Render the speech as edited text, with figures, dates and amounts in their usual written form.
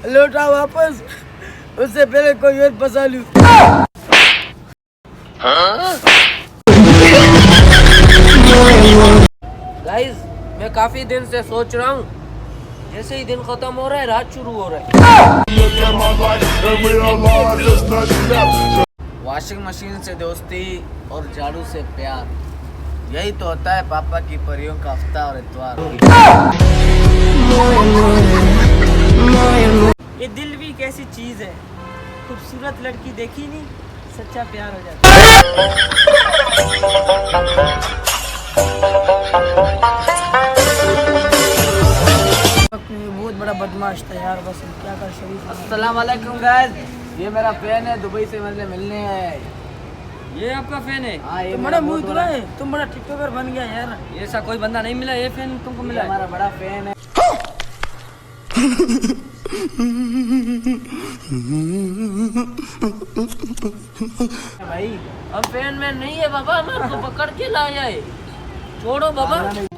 लौटा वापस, उससे पहले कोई और फंसा लूं। गाइस, मैं काफी दिन से सोच रहा हूँ, जैसे ही दिन खत्म हो रहा है रात शुरू हो रहा है। वॉशिंग मशीन से दोस्ती और झाड़ू से प्यार, यही तो होता है पापा की परियों का हफ्ता और इतवार। ये दिल भी एक ऐसी चीज है, खूबसूरत लड़की देखी नहीं, सच्चा प्यार हो जाता है। बहुत बड़ा बदमाश था यार, बस क्या कर। शरीफ अस्सलाम वालेकुम गाइस, ये मेरा फैन है, दुबई से मुझे मिलने है। ये आपका फैन है? हाँ, ये तुम बड़ा बहुत मूड है, तुम बड़ा टिकटॉकर बन गया यार। ऐसा कोई बंदा नहीं मिला, ये फैन तुमको मिला है? हमारा बड़ा फैन है। भाई, हम फैन में नहीं है बाबा, हमारे को पकड़ के लाया है। छोड़ो बाबा।